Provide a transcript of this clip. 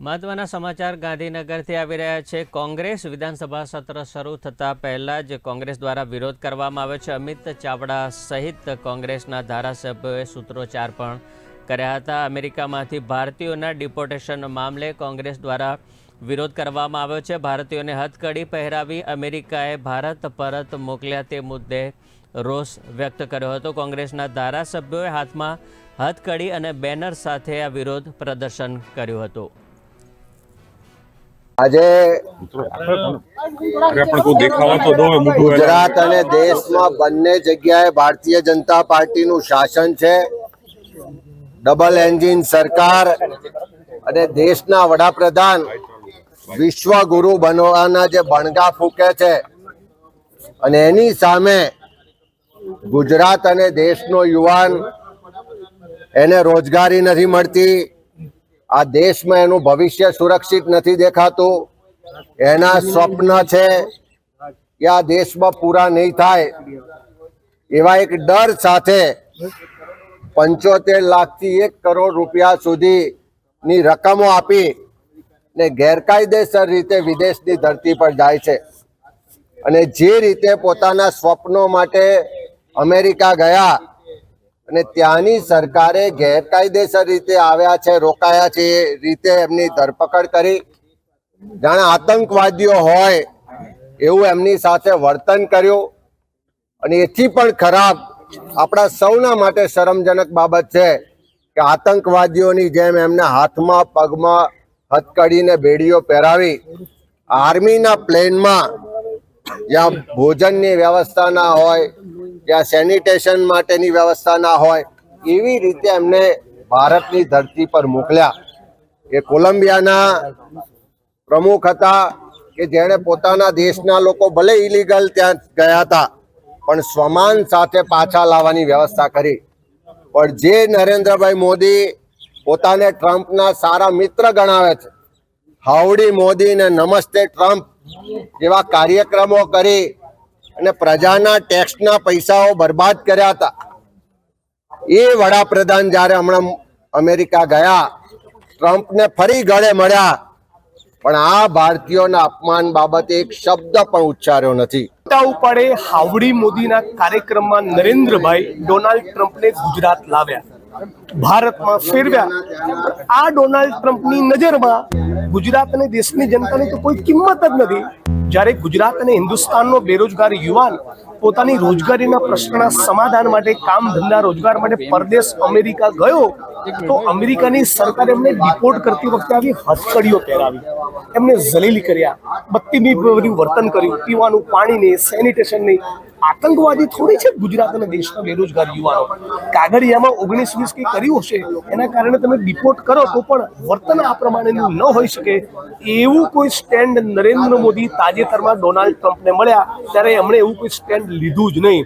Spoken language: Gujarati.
મહત્વના સમાચાર ગાંધીનગરથી આવી રહ્યા છે। કોંગ્રેસ વિધાનસભા સત્ર શરૂ થતાં પહેલા જ કોંગ્રેસ દ્વારા વિરોધ કરવામાં આવ્યો છે। અમિત ચાવડા સહિત કોંગ્રેસના ધારાસભ્યોએ સૂત્રોચ્ચાર પણ કર્યા હતા। અમેરિકામાંથી ભારતીયોના ડિપોર્ટેશન મામલે કોંગ્રેસ દ્વારા વિરોધ કરવામાં આવ્યો છે। ભારતીયોને હથકડી પહેરાવી અમેરિકાએ ભારત પરત મોકલ્યા તે મુદ્દે રોષ વ્યક્ત કર્યો હતો। કોંગ્રેસના ધારાસભ્યોએ હાથમાં હથકડી અને બેનર સાથે આ વિરોધ પ્રદર્શન કર્યું હતું। આજે ગુજરાત અને દેશમાં બંને જગ્યાએ ભારતીય જનતા પાર્ટીનું શાસન છે। ડબલ એન્જિન સરકાર અને દેશના વડાપ્રધાન વિશ્વગુરુ બનવાના જે બણગા ફૂંકે છે અને એની સામે ગુજરાત અને દેશનો યુવાન એને રોજગારી નથી મળતી, આ દેશમાં એનું ભવિષ્ય સુરક્ષિત નથી દેખાતું, એના સ્વપ્ન છે કે આ દેશમાં પૂરા નહીં થાય એવા એક ડર સાથે 75 લાખથી 1 કરોડ રૂપિયા સુધીની રકમો આપી ને ગેરકાયદેસર રીતે વિદેશની ધરતી પર જાય છે અને જે રીતે પોતાના સ્વપ્નો માટે અમેરિકા ગયા અને ત્યાંની સરકારે ગેરકાયદેસર રીતે આવ્યા છે, રોકાયા છે, એ રીતે એમની ધરપકડ કરી, જાણે આતંકવાદીઓ હોય એવું એમની સાથે વર્તન કર્યું। અને એથી પણ ખરાબ આપણા સૌના માટે શરમજનક બાબત છે કે આતંકવાદીઓની જેમ એમના હાથમાં પગમાં હથકડીને બેડીઓ પહેરાવી આર્મીના પ્લેનમાં જ્યાં ભોજનની વ્યવસ્થા ના હોય, જ્યાં સેનિટેશન માટેની વ્યવસ્થા ના હોય, એવી રીતે એમને ભારતની ધરતી પર મોકલ્યા। એ કોલંબિયાના પ્રમુખ હતા કે જેણે પોતાના દેશના લોકો ભલે ઇલીગલ ત્યાં ગયા હતા પણ સ્વમાન સાથે પાછા લાવવાની વ્યવસ્થા કરી। પણ જે નરેન્દ્રભાઈ મોદી પોતાને ટ્રમ્પના સારા મિત્ર ગણાવે છે, હાઉડી મોદી ને નમસ્તે ટ્રમ્પ જેવા કાર્યક્રમો કરી અને પ્રજાના ટેક્સના પૈસાઓ બરબાદ કર્યા હતા, એ વડાપ્રધાન જ્યારે હમણાં અમેરિકા ગયા, ટ્રમ્પને ફરી ગળે મળ્યા પણ આ ભારતીયોના અપમાન બાબતે એક શબ્દ પણ ઉચ્ચાર્યો નથી। ઉપાડે હાવડી મોદીના કાર્યક્રમમાં નરેન્દ્રભાઈ ડોનાલ્ડ ટ્રમ્પને ગુજરાત લાવ્યા, ભારતમાં ફેરવ્યા। આ ડોનાલ્ડ ટ્રમ્પની નજરમાં ગુજરાત અને દેશની જનતાની તો કોઈ કિંમત જ નથી। જ્યારે ગુજરાત અને હિન્દુસ્તાનનો બેરોજગાર યુવાન પોતાની રોજગારીના પ્રશ્નના સમાધાન માટે, કામ ધંધા રોજગાર માટે પરદેશ અમેરિકા ગયો તો અમેરિકાની સરકારે એમને ડિપોર્ટ કરતી વખતે આવી હથકડીઓ પહેરાવી, એમને જલીલ કર્યા, બદતમીજીભર્યું વર્તન કર્યું, પીવાનું પાણી નહીં, સેનિટેશન નહીં। આતંકવાદી થોડી છે ગુજરાત અને દેશના બેરોજગાર યુવાનો, કાગળિયામાં 19-20 કંઈ કર્યું હશે એના કારણે તમે ડિપોર્ટ કરો તો પણ વર્તન આ પ્રમાણેનું ન હોઈ શકે। એવું કોઈ સ્ટેન્ડ નરેન્દ્ર મોદી તાજેતરમાં ડોનાલ્ડ ટ્રમ્પને મળ્યા ત્યારે એમણે એવું કોઈ સ્ટેન્ડ લીધું જ નહીં।